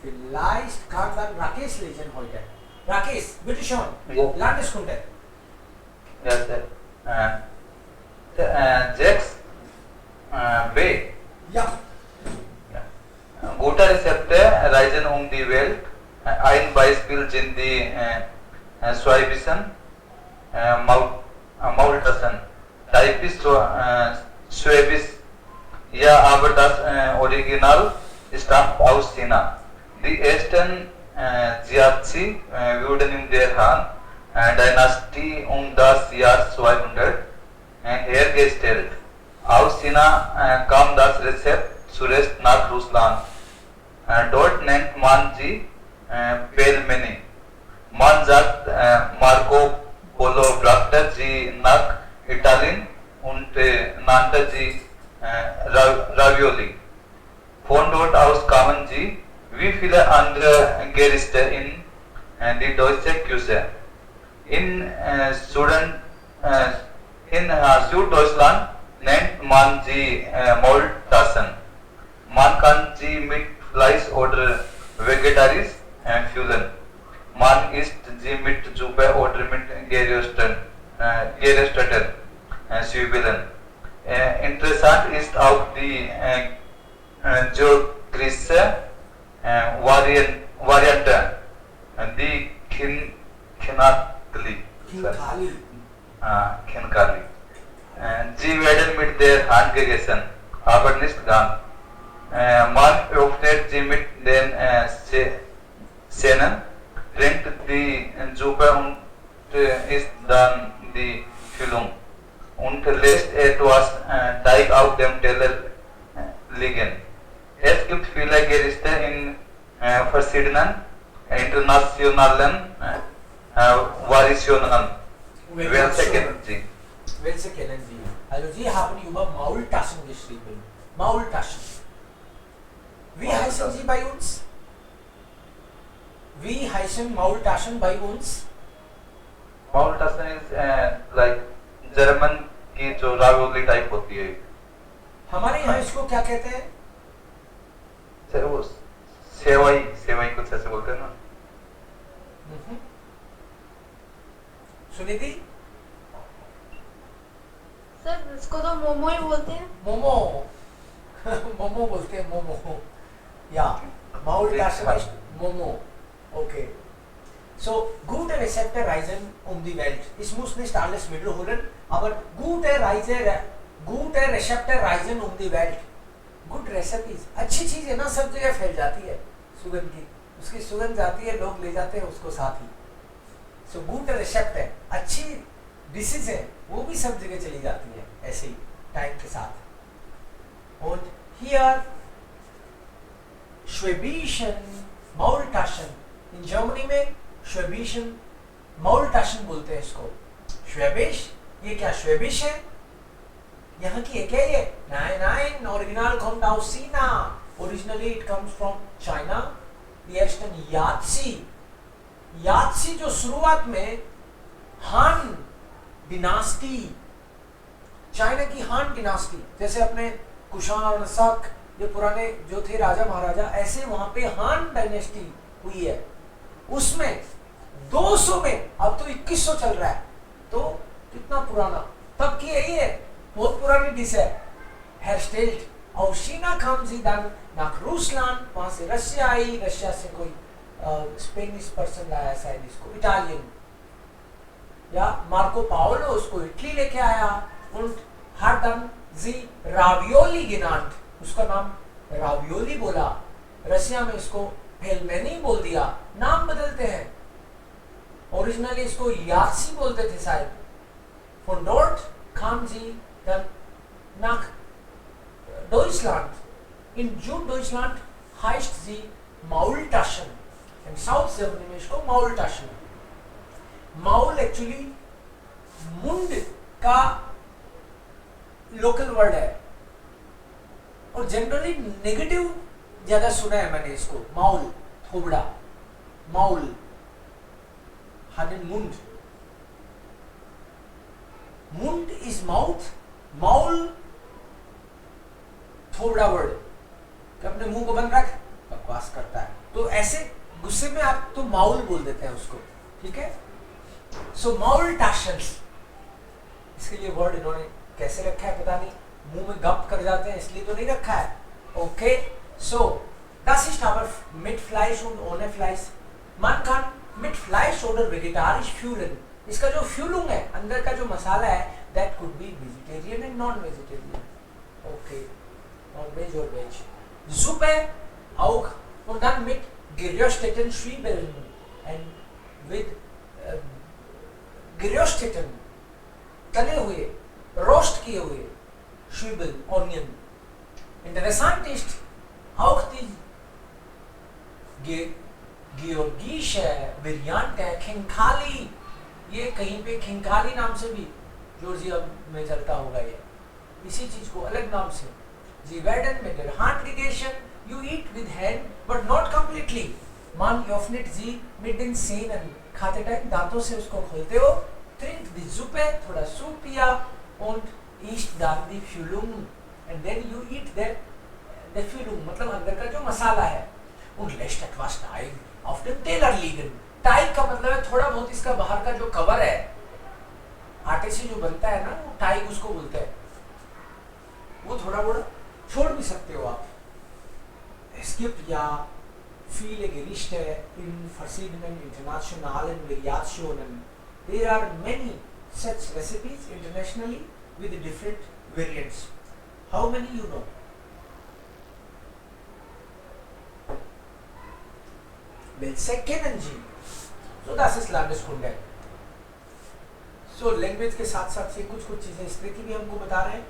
Vielleicht kann dann Rakesh lesen heute. Rakesh, bitte schon. Ja. Landeskunde. Ja, sir. Jack's Bay. Ja. Guter Rezepte reisen um die Welt. Ein Beispiel sind die Schwäbischen Maultaschen. Typisch Schwäbisch, ja, aber das Original stammt aus China. Die ersten Jiazi wurden in der Han-Dynastie um das Jahr 200 hergestellt. Aus China kam das Rezept zuerst nach Russland. Dort nennt man sie Pelmeni. Man sagt, Marco Polo brachte sie nach Italien und nannte sie Ravioli. Von dort aus kamen sie, wie viele andere Gerichte, in die deutsche Küche. In Süddeutschland nennt man sie Maultaschen. Man kann sie mit Fleisch oder vegetarisch füllen. Man isst sie mit Suppe oder mit gerösteten Zwiebeln. Interessant ist auch die geografische Variante, die Khinkali. Khinkali. Sie werden mit der Hand gegessen, aber nicht ganz. Man öffnet sie mit den Zähnen, trinkt die Suppe und isst dann die Füllung und lässt etwas Teig auf dem Teller liegen. Es gibt viele Gerichte in verschiedenen internationalen Variationen. Welche kennen Sie? Welche kennen Sie? Also Sie haben über Maultaschen geschrieben. Maultaschen. Wie heißen Sie bei uns? Wie heißen Maultaschen bei uns? Maultaschen is like German की जो रावियोली type होती है. हमारे यहाँ इसको क्या कहते हैं? वो सेवई कुछ ऐसे बोलते हैं ना. सुनीति? सर इसको तो मोमो ही बोलते हैं. मोमो मोमो बोलते हैं मोमो. या Maultaschen ist Momo. Okay. So, gute Rezepte reisen um die Welt. Es muss nicht alles wiederholen, aber gute Rezepte reisen um die Welt. Good recipes. अच्छी चीज है ना, सब जगह फैल जाती है सुगंध की. उसकी सुगंध जाती है, लोग ले जाते हैं उसको साथ ही. So, good recipe है, अच्छी डिशेज है, वो भी सब जगह चली जाती है ऐसे ही टाइम के साथ. Und hier Schwäbischen Maultaschen. In Germany में Schwäbischen Maultaschen बोलते हैं इसको. Schwäbisch, ये क्या Schwäbisch है? यहाँ की है क्या ये? Nein, original kommt aus China. Originally it comes from China. Die ersten Yazi जो शुरुआत में Han डिनास्टी, चाइना की हान डिनास्टी, जैसे अपने कुषाण और शक ये पुराने जो थे राजा महाराजा, ऐसे वहां पे हान डायनेस्टी हुई है. उसमें 200 में, अब तो 2100 चल रहा है, तो कितना पुराना तब की यही है, बहुत पुरानी डिश है. हेरस्टेल्ट और Sheena kam sie dann nach Russland, वहां से रशिया आई, रशिया से कोई स्पेनिश पर्सन लाया शायद इसको, इटालियन या मार्को पाओलो उसको इटली लेके आया. und hat dann sie Ravioli genannt, उसका नाम रावियोली बोला. रशिया में इसको पेलमेनी बोल दिया. नाम बदलते हैं. ओरिजिनली इसको यासी बोलते थे शायद. von dort kam sie dann nach Deutschland. in Süddeutschland heißt sie Maultaschen. in South Germany में इसको Maultaschen. माउल एक्चुअली मुंड का लोकल वर्ड है और जनरली नेगेटिव ज्यादा सुना है मैंने इसको. माउल थोबड़ा, माउल मुंड. मुंड इज माउथ, माउल थोबड़ा वर्ड. अपने मुंह को बंद रख, बकवास करता है. तो ऐसे गुस्से में आप तो माउल बोल देते हैं उसको, ठीक है। सो माउल टाशंस, इसके लिए वर्ड इन्होंने कैसे रखा है पता नहीं, मुंह में गप कर जाते हैं इसलिए तो नहीं रखा है। ओके, सो das ist aber mit Fleisch und ohne Fleisch. Man kann mit Fleisch oder vegetarisch fühlen. इसका जो फ्यूलिंग है, अंदर का जो मसाला है, that could be vegetarian and non-vegetarian. Okay, non-veg or veg. Suppe auch und dann mit gerösteten Zwiebeln and with gerösteten, तले हुए, roast किए हुए Zwiebeln, Onion. Interessant ist auch die georgische Variante Khinkali. ये कहीं पे खिंकाली नाम से भी जॉर्जिया में चलता होगा, ये इसी चीज को अलग नाम से। जी werden mit der Hand gegessen, you eat with hand but not completely. Man öffnet sie mit den Zähnen. खाते टाइम दांतों से उसको खोलते हो। Trinkt die Suppe, थोड़ा सूप पिया und isst dann die Füllung and then you eat the Füllung, मतलब अंदर का जो मसाला है। und lässt etwas Teig auf dem Teller liegen. टाइग का मतलब है थोड़ा बहुत इसका बाहर का जो कवर है, आटे से जो बनता है ना, वो टाइग उसको बोलते हैं। वो थोड़ा बहुत छोड़ भी सकते हो आप। Es gibt ja viele Gerichte in verschiedenen internationalen Variationen. There are many such recipes internationally with different variants. How many you know? Welche kennen Sie? So das ist Landeskunde. So language के साथ साथ ये कुछ चीजें स्मृति भी हमको बता रहे हैं।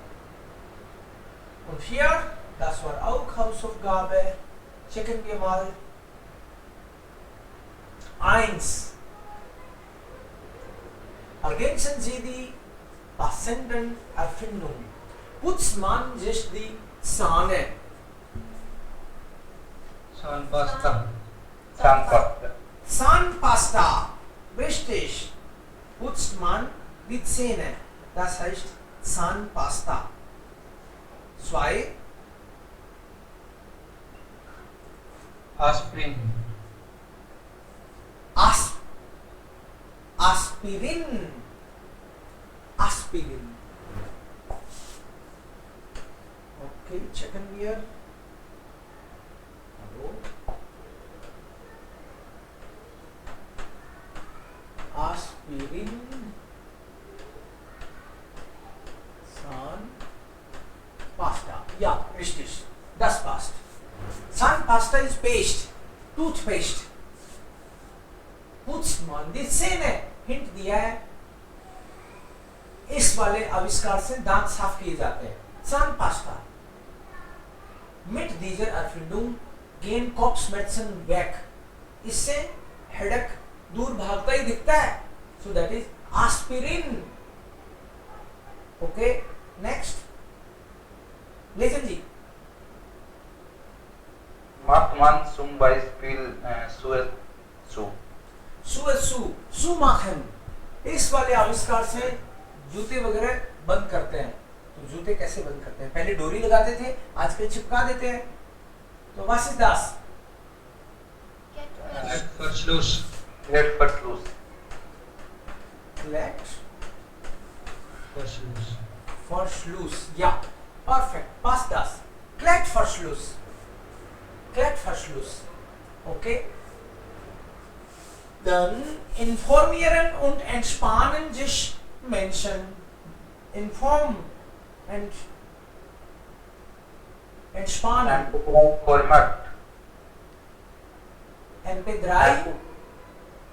Und hier, das war auch Hausaufgabe. Checken wir mal. 1. Ergänzen Sie die passenden Erfindungen. Putzt man sich die Zähne? Zahnpasta. Zahnpasta. Zahnpasta. Richtig. Putzt man die Zähne. Das heißt Zahnpasta. 2. Aspirin. Aspirin. Aspirin. Okay, checken wir. Hallo. Aspirin. Zahnpasta. Ja, richtig. Das passt. Zahnpasta ist Paste. Toothpaste. Putzt man die Zähne? Hint दिया है। इस वाले आविष्कार से दांत साफ किए जाते हैं। Zahnpasta. Mit dieser Erfindung gehen Kopfschmerzen weg. इससे हेडेक दूर भागता ही दिखता है। So that is aspirin. Okay, next. Listen ji. Macht man zum Beispiel Schuhe. सू माखन, इस वाले आविष्कार से जूते वगैरह बंद करते हैं। तो जूते कैसे बंद करते हैं? पहले डोरी लगाते थे, आजकल चिपका देते हैं। तो was ist das? Verschluss. Klettverschluss. Klettverschluss. Ja, perfekt. Passt das? Klettverschluss. Klettverschluss. Okay. Dann informieren und entspannen sich Menschen. Inform and entspannen. Format. MP3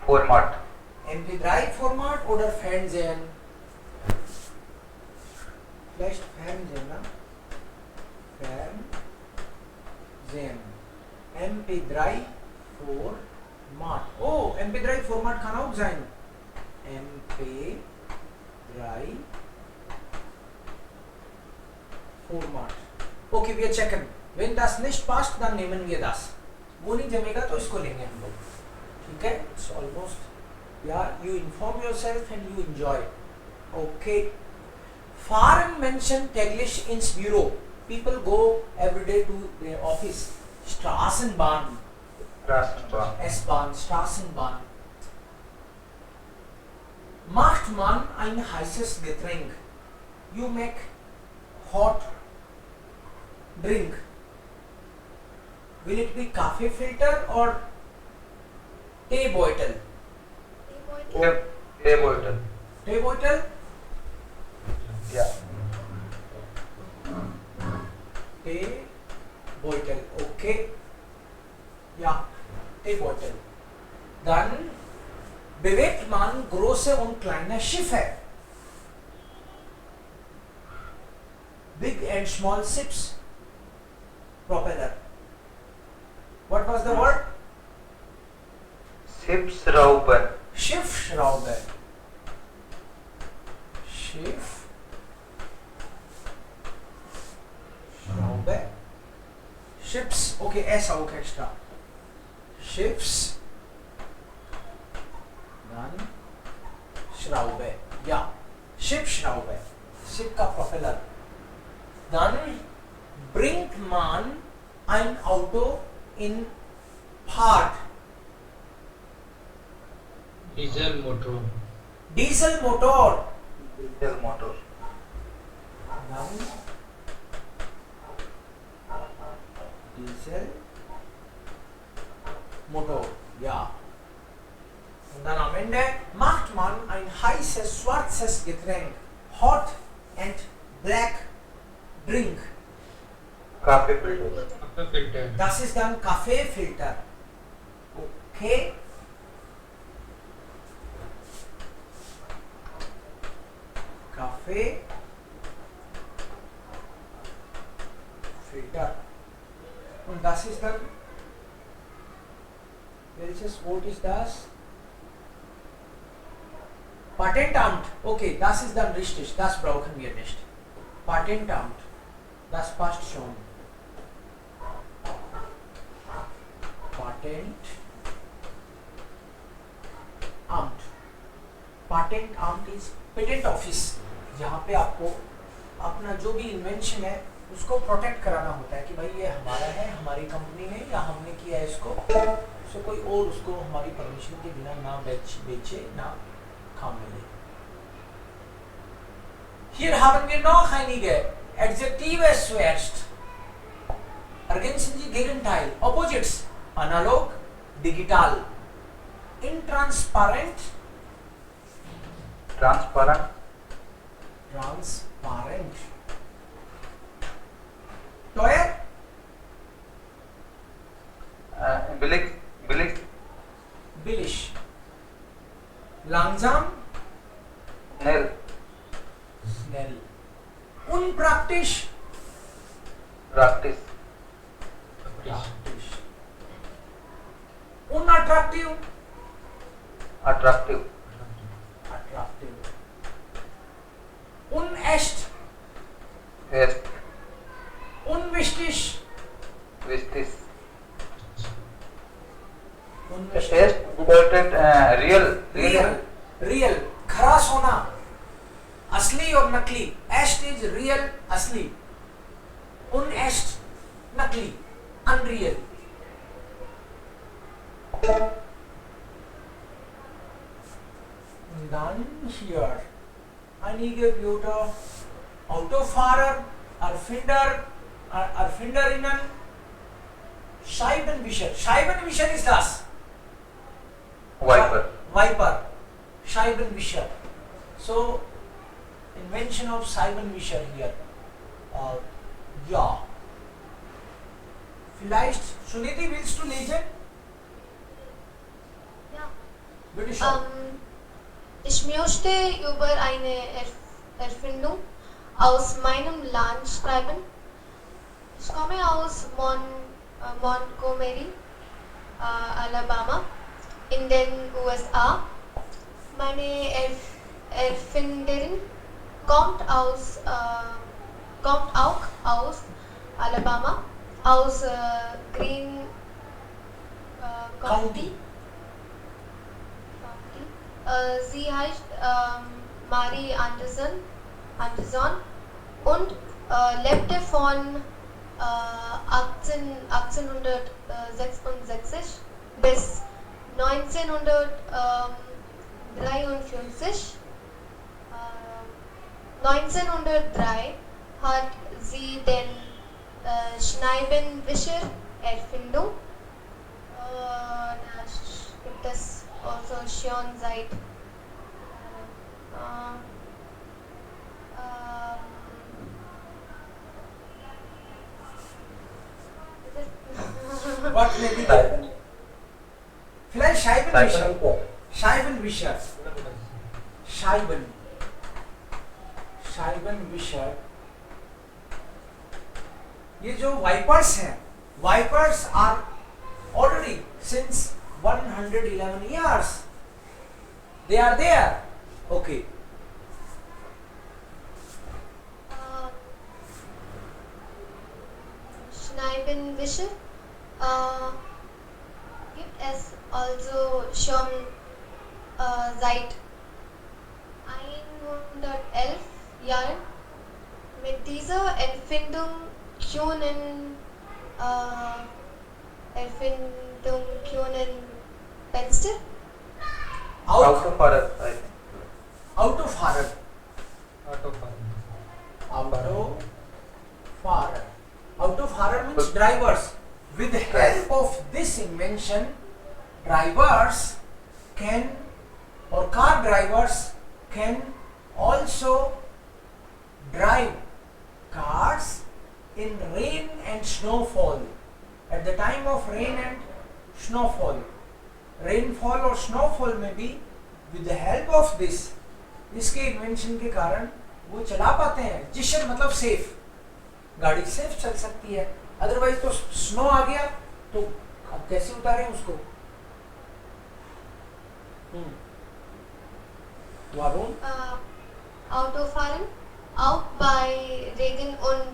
Format. MP3 Format oder Fernsehen? Vielleicht Fernsehen, ne? Fernsehen. MP3 Format. Oh, MP3 Format kann auch sein. MP3 Format. Okay, wir checken. Wenn das nicht passt, dann nehmen wir das. वो नहीं जमेगा तो इसको लेंगे हम लोग, ठीक है? It's almost, yeah, you inform yourself and you enjoy. Okay. Fahren Menschen täglich ins Büro. People go every day to their office. Straßenbahn. Straßenbahn. S-Bahn, Straßenbahn. Macht man ein heißes Getränk? You make hot drink. Will it be Kaffee filter or Teebeutel? Teebeutel. Teebeutel? Yeah. Teebeutel. Okay. Ja, Teebeutel. Dann bewegt man große und kleine Schiffe. Big and small ships. Propeller. What was the word? Schiffsschraube. Schiffsschraube. Schraube. Ships. Okay, S auch extra. Ships. Dann Schraube. Ja. Schiffsschraube. Schiff का Propeller. Dann bringt man ein Auto in Fahrt. Dieselmotor. Dieselmotor. Dieselmotor. Dann Dieselmotor. Ja. Und dann am Ende macht man ein heißes schwarzes Getränk. Hot and black drink. Kaffeefilter. Filter. Das ist dann Kaffeefilter. Okay. Kaffee Filter. Und das ist dann, welches Wort ist das? Patentamt. Okay, das ist dann richtig. Das brauchen wir nicht. Patentamt. Das passt schon. Patentamt. Patentamt is patent office, जहाँ पे आपको अपना जो भी invention है उसको protect कराना होता है कि भाई ये हमारा है, हमारी कंपनी ने या हमने किया है इसको, सो कोई और उसको हमारी परमिशन के बिना ना बेचे ना काम मिले. Hier haben wir noch einige Adjektive zuerst. Ergänzen Sie Gegenteil, Opposites, analog, digital, intransparent, Transparent. transparent, teuer, Billig. billig, langsam, Schnell. schnell, unpraktisch, Praktisch. praktisch, unattraktiv, Attractive. attractive, unecht, Echt. unwichtig, Wichtig. unwichtig, Echt bedeutet real. real, खरास होना, असली और नकली. एस्ट is real, असली. unecht, नकली, unreal. Dann hier einige Wörter: Autofahrer, Erfinderinnen, Scheibenwischer. Scheibenwischer ist das. Wiper. Wiper. Scheibenwischer. So, invention of Scheibenwischer hier. Ja. Vielleicht, Suniti, willst du lesen? Ja. Bitte schön. Ich möchte über eine Erfindung aus meinem Land schreiben. Ich komme aus Montgomery, Alabama, in den USA. Meine Erfinderin kommt auch aus Alabama, aus Green County. Sie heißt Marie Anderson und lebte von 1866 1903 und 1903 hat sie den Scheibenwischer Erfindung. Da gibt es also schon seit What may be there? vielleicht Scheibenwischer. Scheibenwischer. Scheibenwischer. ये जो wipers हैं, wipers are already since 111 years. They are there. Okay. Scheibenwischer gibt es also schon seit 111 Jahren. Mit dieser Erfindung können Fenster Out of Bharat, I think. Out of Bharat. Out of Bharat means drivers. With the help of this invention, drivers can, or car drivers can also drive cars in rain and snowfall. At the time of rain and snowfall, rainfall or snowfall में भी with the help of this, इसके invention के कारण वो चला पाते हैं. जिशन मतलब सेफ, गाड़ी सेफ चल सकती है. अदरवाइज तो स्नो आ गया तो अब कैसे उतारें उसको. वारुण Autofahren, auch bei Regen und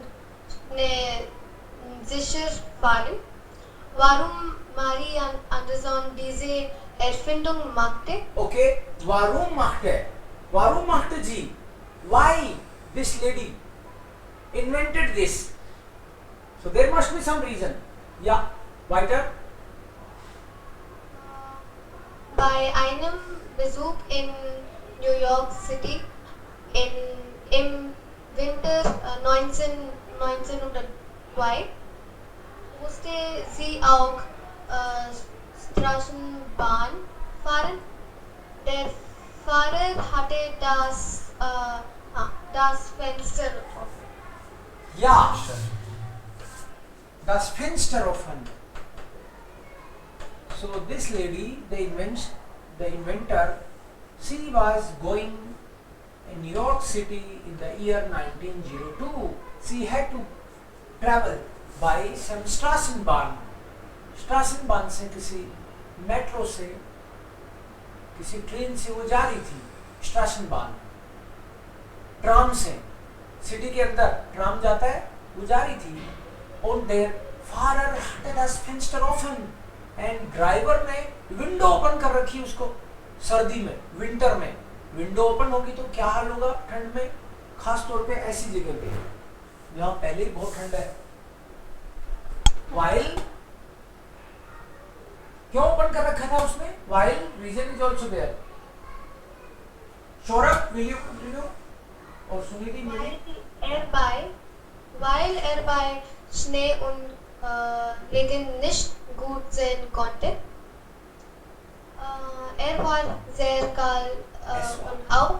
sicher fahren. Warum Marie Anderson diese Erfindung machte? Okay, warum machte ji? Why this lady invented this? So there must be some reason. Yeah, weiter. Bei einem Besuch in New York City im Winter 1902 musste sie auch Straßenbahn fahren. Der Fahrer hatte das Fenster offen. Ja, das Fenster offen. So this lady, the inventor, she was going in New York City in the year 1902. She had to travel by some Straßenbahn. Straßenbahn से किसी metro से, किसी train से वो जा रही थी. Straßenbahn. Tram से, सिटी के अंदर ट्राम जाता है, वो जा रही थी. Und der Fahrer hatte das Fenster offen. And driver ने विंडो ओपन कर रखी उसको. सर्दी में, विंटर में विंडो ओपन होगी तो क्या हाल होगा ठंड में, खास तौर पे ऐसी जगह पे जहाँ पहले ही बहुत ठंड है. वाइल क्यों ओपन कर रखा था उसने? While reason is also there. Saurabh will you continue और Suniti Weil er bei Schnee und Regen nicht gut sehen konnte. Er war sehr kalt und auch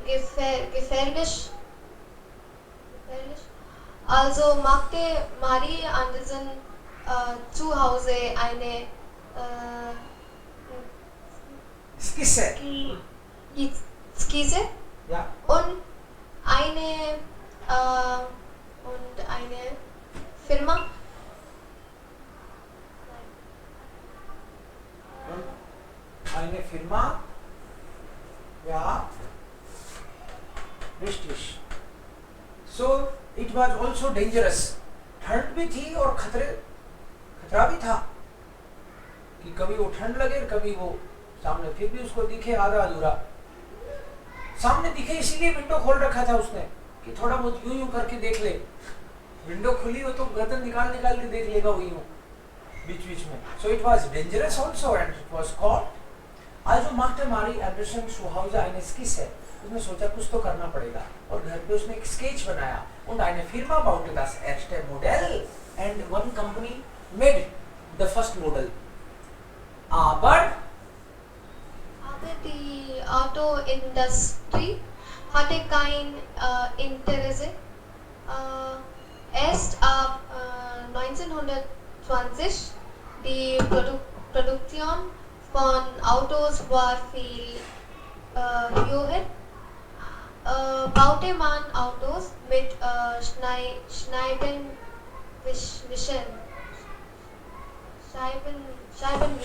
gefährlich. Also machte Marie Anderson zu Hause eine Skizze. Skizze Ja. und eine Firma. Eine Firma. Ja. Richtig. So it was also dangerous. ठंड भी थी और खतरा भी था कि कभी वो ठंड लगे कभी वो सामने फिर भी उसको दिखे आधा अधूरा. सामने दिखे इसीलिए विंडो खोल रखा था उसने कि थोड़ा बहुत यूं यूं करके देख ले. विंडो खुली हो तो गर्दन निकाल के देख लेगा वो यूं. बीच में. So it was dangerous also and it was caught. Also machte Mari Anderson zu Hause eine Skizze. उसने सोचा कुछ तो करना पड़ेगा और घर पे उसने एक स्केच बनाया und eine Firma baute das erste Modell and one company made the first model. Aber die Autoindustrie hatte kein Interesse. Erst ab 1920 die Produktion von Autos war viel höher. Baute man Autos mit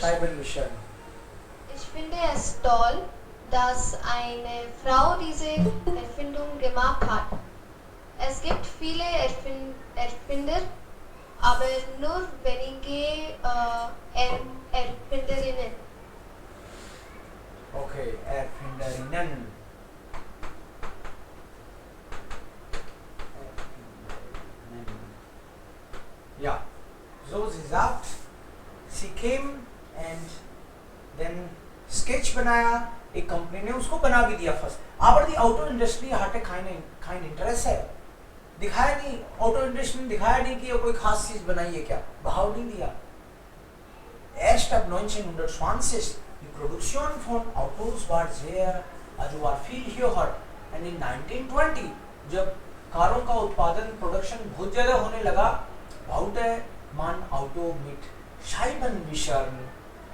Scheibenwischer. Ich finde es toll, dass eine Frau diese Erfindung gemacht hat. Es gibt viele Erfinder, aber nur wenige Erfinderinnen. Okay, Erfinderinnen. Ja, so sie sagt, sie came and then sketch बनाया, एक company ने उसको बना भी दिया first. aber die Auto Industry hatte kein Interesse है, दिखाया नहीं, ऑटो इंडस्ट्री ने दिखाया नहीं कि ये कोई खास चीज बनाई है क्या, भाव नहीं दिया. Erst ab 1920 die Produktion von Autos war sehr, also war viel höher and in 1920 जब कारों का उत्पादन प्रोडक्शन बहुत ज्यादा होने लगा, baute man Auto mit Scheibenwischern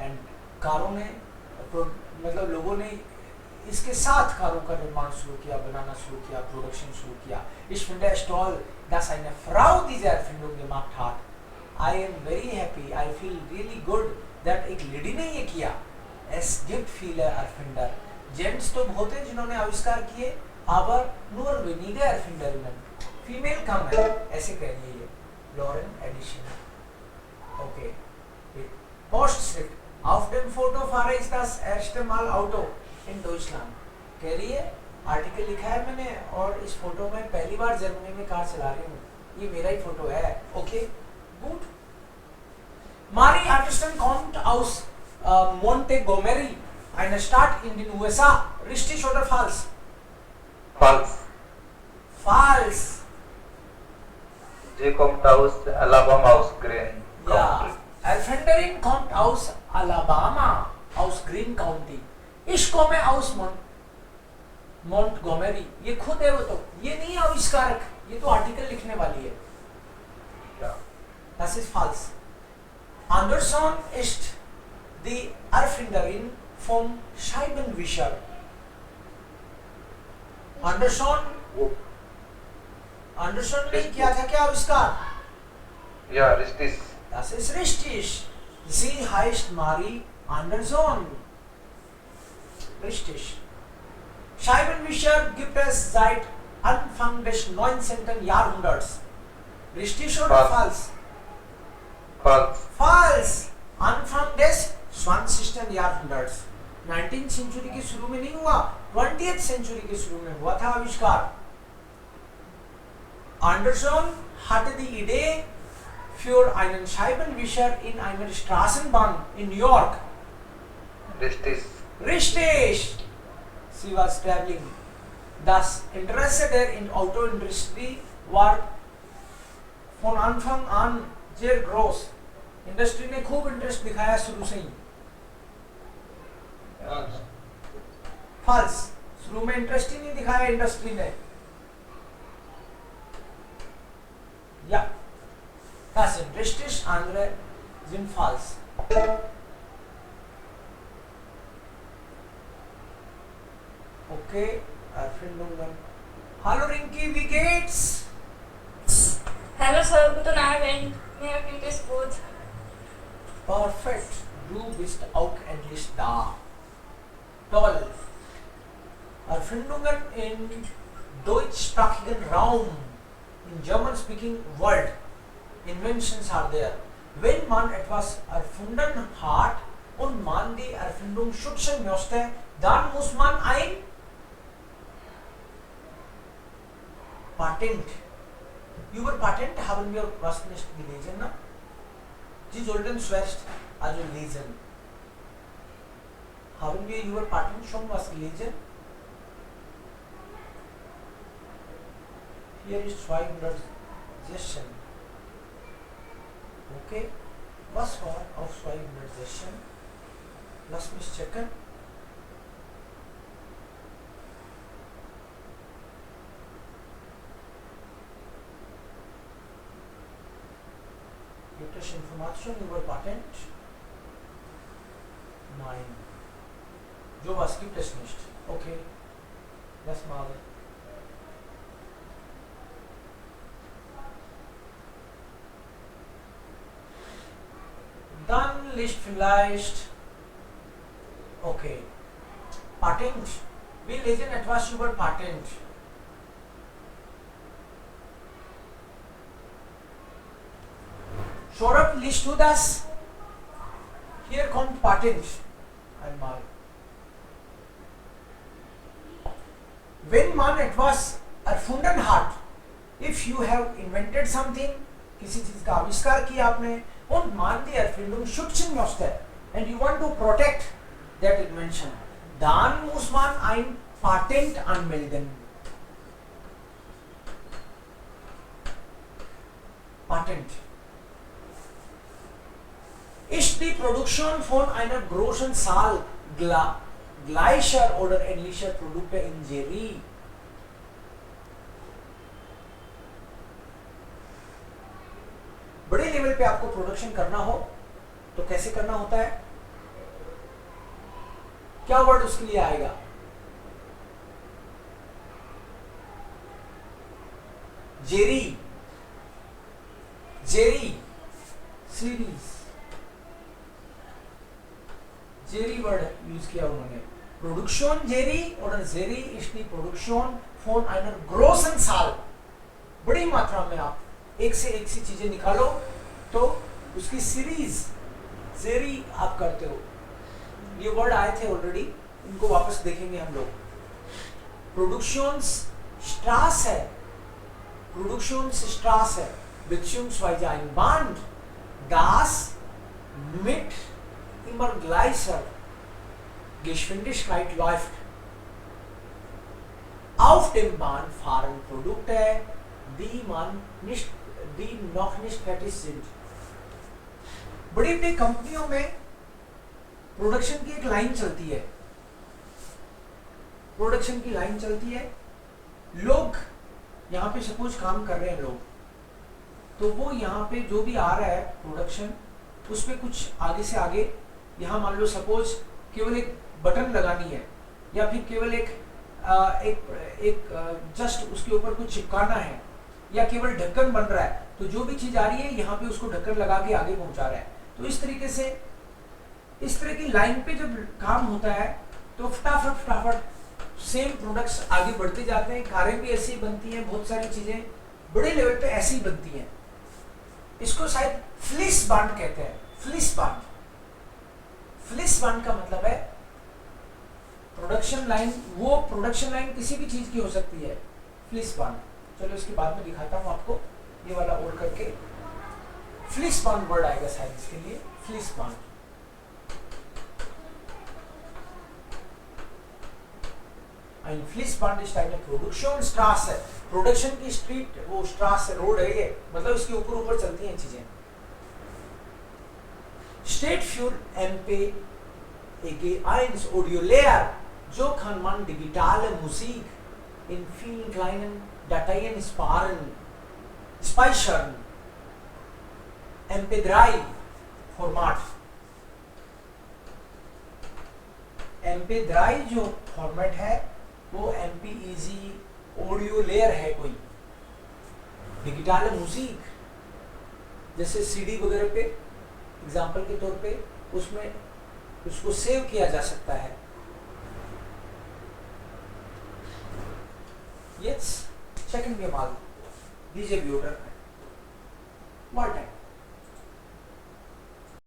and कारों ने मतलब लोगों ने इसके साथ कारों का निर्माण शुरू किया, बनाना शुरू किया, प्रोडक्शन शुरू किया. Ich finde es toll, dass eine Frau diese Erfindung gemacht hat. I am very happy, I feel really good that एक लेडी ने ये किया. Es gibt viele Erfinder. Gents तो बहुत हैं जिन्होंने आविष्कार किए, aber nur wenige Erfinderinnen. Female कम है, ऐसे कह रही है Lauren Addison. Okay. Postscript. Auf dem Foto fahre ich das erste Mal Auto in Deutschland. कह रही है, आर्टिकल लिखा है मैंने और इस फोटो में पहली बार जर्मनी में कार चला रही हूँ. ये मेरा ही फोटो है. Okay, gut. Mari Anderson kommt aus Montgomery, eine Stadt in den USA. Richtig oder falsch? False. Falsch. Sie kommt aus Alabama, aus Green Ja, Country. Erfinderin kommt aus Alabama, aus Green County. Ich komme aus Montgomery. ये खुद है वो तो, ये नहीं आविष्कारक, ये तो आर्टिकल लिखने वाली है. Ja. Das ist falsch. Anderson ist die Erfinderin vom Scheibenwischer. Anderson ने किया था क्या आविष्कार? Ja, richtig. Das ist richtig. Sie heißt Mari Anderson. Richtig. Scheibenwischer gibt es seit Anfang des 19. Jahrhunderts. Richtig oder falsch? False. Falsch. Anfang des 20. Jahrhunderts. 19th century के शुरू में नहीं हुआ, 20th सेंचुरी के शुरू में हुआ था आविष्कार. Anderson hatte die Idee für einen Scheibenwischer in einer Straßenbahn in New York. Richtig. Richtig. Sie was traveling. Das Interesse der Autoindustrie war von Anfang an sehr groß. Industry ने खूब interest दिखाया शुरू से ही. False. फॉल्स. शुरू में interest ही नहीं दिखाया industry ने. Ja, das sind richtig, andere sind falsch. Okay, Erfindungen. Hallo Rinki, wie geht's? Hallo Sir, guten Abend. Mir geht es gut. Perfekt, du bist auch endlich da. Toll. Erfindungen im deutschsprachigen Raum, in German-speaking world. Inventions are there. Wenn man etwas erfunden hat und man die Erfindung schützen möchte, dann muss man ein Patent. Über Patent haben wir was nicht gelesen, ne? Sie sollten zuerst also lesen. Haben wir über Patent schon was gelesen? Hier ist 216. Okay. Was war auf 216? Lass mich checken. Gibt es Informationen über Patent? Nein. Sowas gibt es nicht. Okay. Lass mal. Dann liegt vielleicht. Okay. Patent. Wir lesen etwas über Patent. Saurabh, liest du das? Hier kommt Patent. Einmal. Wenn man etwas erfunden hat, if you have invented something, किसी चीज का आविष्कार किया आपने und man die Erfindung schützen möchte and you want to protect that invention, dann muss man ein Patent anmelden. Patent ist die Produktion von einer großen Zahl gleicher oder ähnlicher Produkte in Serie. बड़े level पे आपको production करना हो तो कैसे करना होता है? क्या वर्ड उसके लिए आएगा? Jerry, Jerry, series, Jerry word use किया उन्होंने. प्रोडक्शन जेरी और Jerry ist die Produktion von einer großen Zahl. बड़ी मात्रा में आप एक से एक सी चीजें निकालो तो उसकी सीरीज जेरी आप करते हो. ये वर्ड आए थे ऑलरेडी, इनको वापस देखेंगे हम लोग. प्रोडक्शंसstraße है, प्रोडक्शंसstraße है, beziehungsweise ein Band, das mit immer gleicher Geschwindigkeit läuft. Auf dem Band fahren Produkte, die noch nicht fertig sind. बड़ी बड़ी कंपनियों में प्रोडक्शन की एक लाइन चलती है. प्रोडक्शन की लाइन चलती है. लोग यहाँ पे सपोज काम कर रहे हैं लोग, तो वो यहाँ पे जो भी आ रहा है प्रोडक्शन, उस पे कुछ आगे से आगे, यहाँ मान लो सपोज केवल एक बटन लगानी है या फिर केवल एक जस्ट उसके ऊपर कुछ चिपकाना है या केवल ढक्कन बन रहा है, तो जो भी चीज आ रही है यहाँ पे उसको ढक्कन लगा के आगे पहुंचा रहा है. तो इस तरीके से इस तरह की लाइन पे जब काम होता है तो फटाफट फटाफट सेम प्रोडक्ट्स आगे बढ़ते जाते हैं. कारें भी ऐसी बनती हैं, बहुत सारी चीजें बड़े लेवल पे ऐसी बनती हैं. इसको शायद फ्लिस बांड कहते हैं. फ्लिस बांड, फ्लिस बांड का मतलब है प्रोडक्शन लाइन. वो प्रोडक्शन लाइन किसी भी चीज की हो सकती है. फ्लिस बांड, चलो इसके बाद में दिखाता हूं आपको. ये वाला ओढ़ करके फ्लिस बांड वर्ड आएगा शायद इसके लिए. Fleece bond, ein Fließband ist eine Produktionsstraße. Production की स्ट्रीट, वो स्ट्रासे रोड है ये, मतलब इसके ऊपर ऊपर चलती हैं चीजें. Steht für MP-EG1 Audio-Layer, so kann man digitale Musik in vielen kleinen Dateien speichern. MP3 Format. MP3 जो फॉर्मेट है वो MPEG ऑडियो लेयर है. कोई डिजिटल म्यूजिक जैसे सीडी वगैरह पे एग्जांपल के तौर पे उसमें उसको सेव किया जा सकता है. Jetzt checken wir mal diese Bioder. Mal